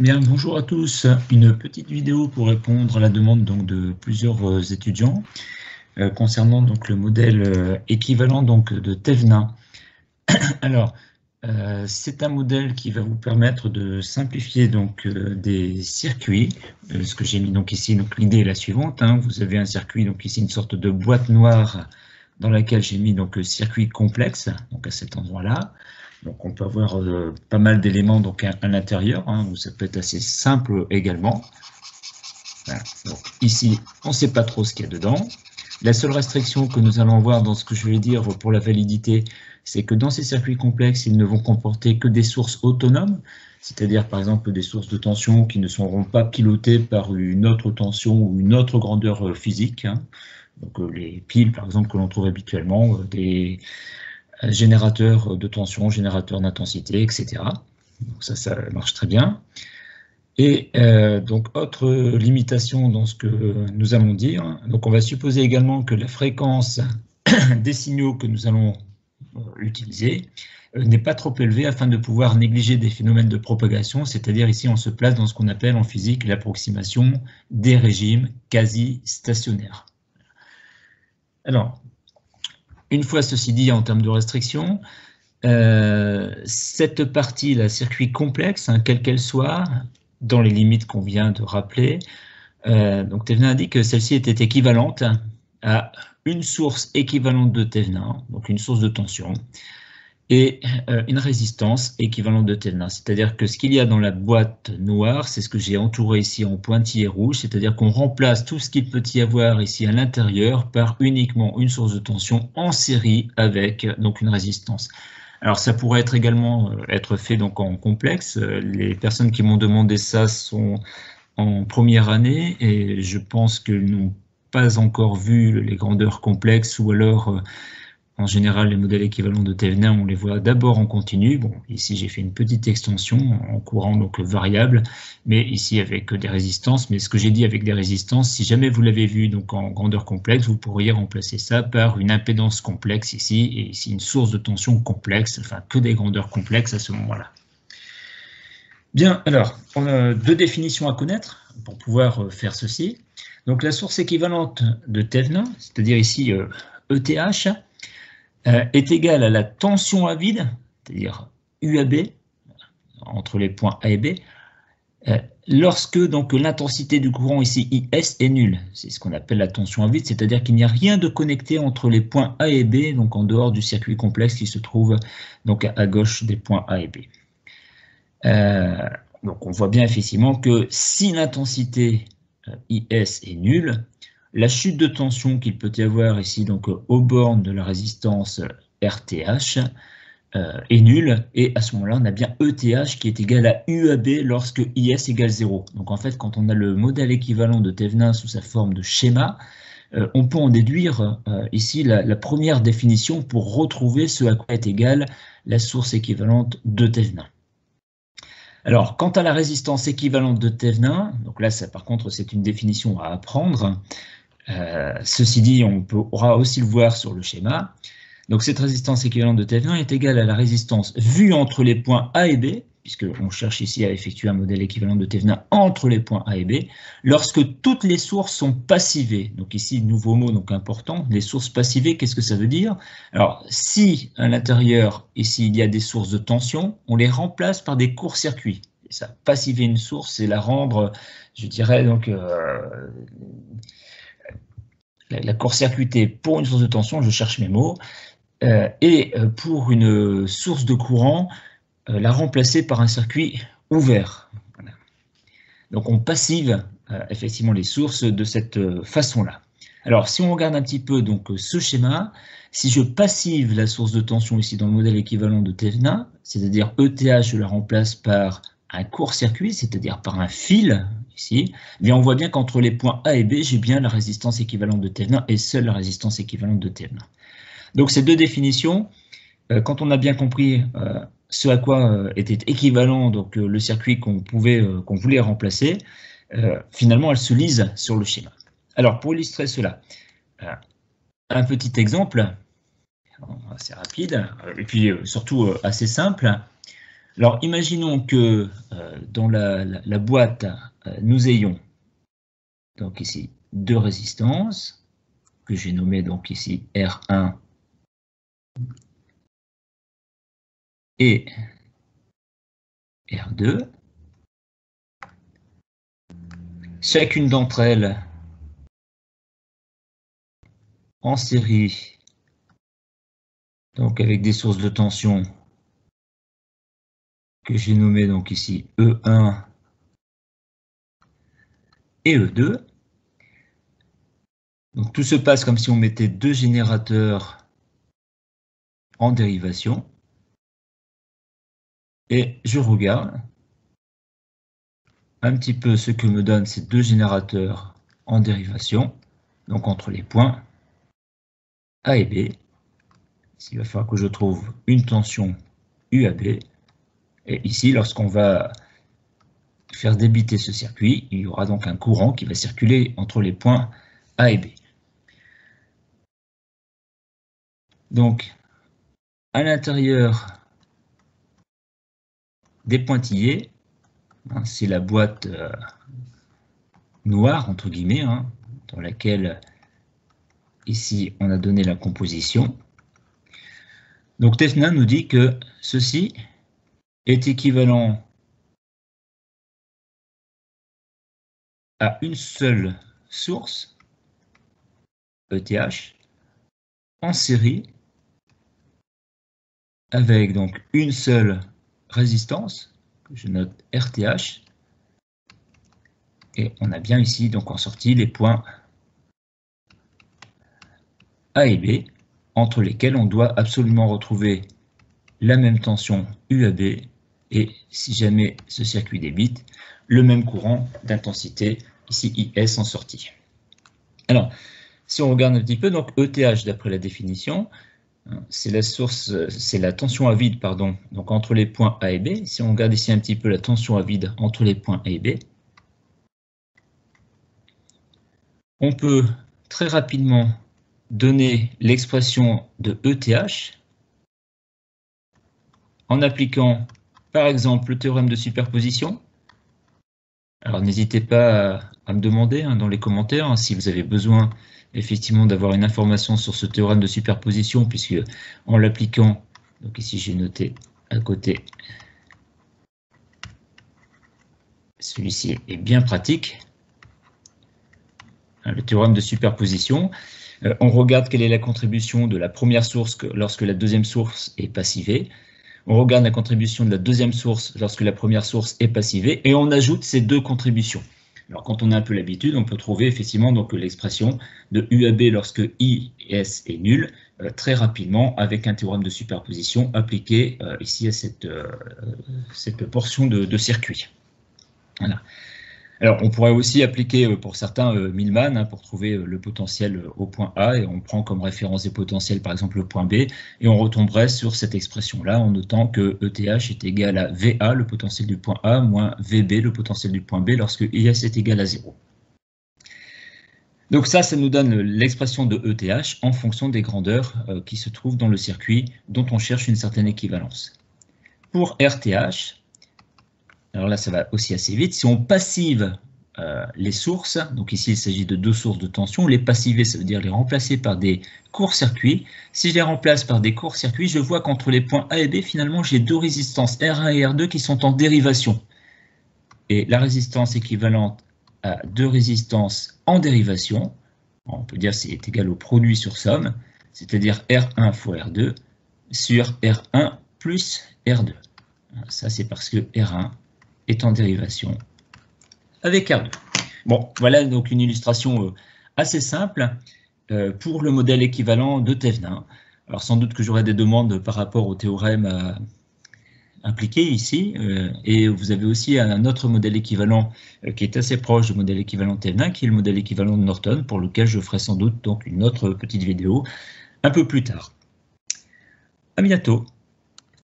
Bien, bonjour à tous. Une petite vidéo pour répondre à la demande donc, de plusieurs étudiants concernant donc, le modèle équivalent donc, de Thévenin. Alors, c'est un modèle qui va vous permettre de simplifier donc, des circuits. Ce que j'ai mis donc ici, donc l'idée est la suivante. Vous avez un circuit, donc ici une sorte de boîte noire dans laquelle j'ai mis donc le circuit complexe, donc à cet endroit-là. Donc on peut avoir pas mal d'éléments donc à l'intérieur, où ça peut être assez simple également. Voilà. Donc, ici, on ne sait pas trop ce qu'il y a dedans. La seule restriction que nous allons voir dans ce que je vais dire pour la validité, c'est que dans ces circuits complexes, ils ne vont comporter que des sources autonomes, c'est-à-dire par exemple des sources de tension qui ne seront pas pilotées par une autre tension ou une autre grandeur physique. Donc les piles par exemple que l'on trouve habituellement, des générateurs de tension, générateurs d'intensité, etc. Donc ça marche très bien. Et donc, autre limitation dans ce que nous allons dire, donc on va supposer également que la fréquence des signaux que nous allons utiliser n'est pas trop élevée afin de pouvoir négliger des phénomènes de propagation, c'est-à-dire ici on se place dans ce qu'on appelle en physique l'approximation des régimes quasi-stationnaires. Alors, une fois ceci dit en termes de restrictions, cette partie, la circuit complexe, quelle qu'elle soit, dans les limites qu'on vient de rappeler, donc Thévenin indique que celle-ci était équivalente à une source équivalente de Thévenin, donc une source de tension, et une résistance équivalente de Thévenin. C'est-à-dire que ce qu'il y a dans la boîte noire, c'est ce que j'ai entouré ici en pointillé rouge, c'est-à-dire qu'on remplace tout ce qu'il peut y avoir ici à l'intérieur par uniquement une source de tension en série avec donc une résistance. Alors ça pourrait être également être fait donc en complexe. Les personnes qui m'ont demandé ça sont en première année et je pense qu'ils n'ont pas encore vu les grandeurs complexes ou alors en général les modèles équivalents de Thévenin on les voit d'abord en continu. Bon, ici j'ai fait une petite extension en courant donc variable, mais ici avec des résistances. Mais ce que j'ai dit avec des résistances, si jamais vous l'avez vu donc en grandeur complexe, vous pourriez remplacer ça par une impédance complexe ici et ici une source de tension complexe, enfin que des grandeurs complexes à ce moment-là. Bien, alors, on a deux définitions à connaître pour pouvoir faire ceci. Donc, la source équivalente de Thévenin, c'est-à-dire ici ETH, est égale à la tension à vide, c'est-à-dire UAB, entre les points A et B, lorsque donc l'intensité du courant ici IS est nulle. C'est ce qu'on appelle la tension à vide, c'est-à-dire qu'il n'y a rien de connecté entre les points A et B, donc en dehors du circuit complexe qui se trouve donc à gauche des points A et B. Donc on voit bien effectivement que si l'intensité IS est nulle, la chute de tension qu'il peut y avoir ici donc aux bornes de la résistance RTH est nulle, et à ce moment-là on a bien ETH qui est égal à UAB lorsque IS égale 0. Donc en fait quand on a le modèle équivalent de Thévenin sous sa forme de schéma, on peut en déduire ici la première définition pour retrouver ce à quoi est égale la source équivalente de Thévenin. Alors, quant à la résistance équivalente de Thévenin, donc là, ça, par contre, c'est une définition à apprendre. Ceci dit, on pourra aussi le voir sur le schéma. Donc, cette résistance équivalente de Thévenin est égale à la résistance vue entre les points A et B, puisqu'on cherche ici à effectuer un modèle équivalent de Thévenin entre les points A et B, lorsque toutes les sources sont passivées. Donc ici, nouveau mot donc important, les sources passivées, qu'est-ce que ça veut dire? Alors, si à l'intérieur, ici, il y a des sources de tension, on les remplace par des courts-circuits. Et ça, passiver une source, c'est la rendre, je dirais, donc, la court-circuiter pour une source de tension, je cherche mes mots, et pour une source de courant, la remplacer par un circuit ouvert. Voilà. Donc on passive effectivement les sources de cette façon-là. Alors si on regarde un petit peu donc ce schéma, si je passive la source de tension ici dans le modèle équivalent de Thévenin, c'est-à-dire ETH, je la remplace par un court-circuit, c'est-à-dire par un fil ici, eh bien on voit bien qu'entre les points A et B, j'ai bien la résistance équivalente de Thévenin et seule la résistance équivalente de Thévenin. Donc ces deux définitions, quand on a bien compris ce à quoi était équivalent donc, le circuit qu'on voulait remplacer, finalement elles se lisent sur le schéma. Alors pour illustrer cela, un petit exemple, assez rapide, et puis surtout assez simple. Alors, imaginons que dans la boîte, nous ayons donc ici deux résistances, que j'ai nommées donc ici R1 et R2. Chacune d'entre elles en série, donc avec des sources de tension que j'ai nommées donc ici E1 et E2. Donc tout se passe comme si on mettait deux générateurs en dérivation. Et je regarde un petit peu ce que me donnent ces deux générateurs en dérivation, donc entre les points A et B. Il va falloir que je trouve une tension UAB. Et ici, lorsqu'on va faire débiter ce circuit, il y aura donc un courant qui va circuler entre les points A et B. Donc, à l'intérieur des pointillés, c'est la boîte noire, entre guillemets, dans laquelle, ici, on a donné la composition. Donc, Tefna nous dit que ceci est équivalent à une seule source, ETH, en série, avec donc une seule résistance, que je note RTH, et on a bien ici donc en sortie les points A et B, entre lesquels on doit absolument retrouver la même tension UAB, et si jamais ce circuit débite, le même courant d'intensité, ici IS en sortie. Alors, si on regarde un petit peu, donc ETH d'après la définition, c'est la source, c'est la tension à vide, pardon, donc entre les points A et B. Si on regarde ici un petit peu la tension à vide entre les points A et B, on peut très rapidement donner l'expression de ETH en appliquant, par exemple, le théorème de superposition. Alors, n'hésitez pas à me demander dans les commentaires si vous avez besoin effectivement d'avoir une information sur ce théorème de superposition, puisque en l'appliquant, donc ici j'ai noté à côté, celui-ci est bien pratique. Le théorème de superposition, on regarde quelle est la contribution de la première source lorsque la deuxième source est passivée. On regarde la contribution de la deuxième source lorsque la première source est passivée, et on ajoute ces deux contributions. Alors, quand on a un peu l'habitude, on peut trouver effectivement donc l'expression de UAB lorsque IS est nul, très rapidement avec un théorème de superposition appliqué ici à cette portion de circuit. Voilà. Alors, on pourrait aussi appliquer pour certains Millman pour trouver le potentiel au point A, et on prend comme référence des potentiels par exemple le point B, et on retomberait sur cette expression-là en notant que ETH est égal à VA, le potentiel du point A, moins VB, le potentiel du point B, lorsque IS est égal à 0. Donc ça nous donne l'expression de ETH en fonction des grandeurs qui se trouvent dans le circuit dont on cherche une certaine équivalence. Pour RTH, alors là, ça va aussi assez vite. Si on passive les sources, donc ici, il s'agit de deux sources de tension, les passiver, ça veut dire les remplacer par des courts-circuits. Si je les remplace par des courts-circuits, je vois qu'entre les points A et B, finalement, j'ai deux résistances, R1 et R2, qui sont en dérivation. Et la résistance équivalente à deux résistances en dérivation, on peut dire c'est égal au produit sur somme, c'est-à-dire R1 fois R2 sur R1 plus R2. Ça, c'est parce que R1 est en dérivation avec R2. Bon, voilà donc une illustration assez simple pour le modèle équivalent de Thevenin. Alors sans doute que j'aurai des demandes par rapport au théorème impliqué ici, et vous avez aussi un autre modèle équivalent qui est assez proche du modèle équivalent de Thevenin, qui est le modèle équivalent de Norton, pour lequel je ferai sans doute donc une autre petite vidéo un peu plus tard. À bientôt.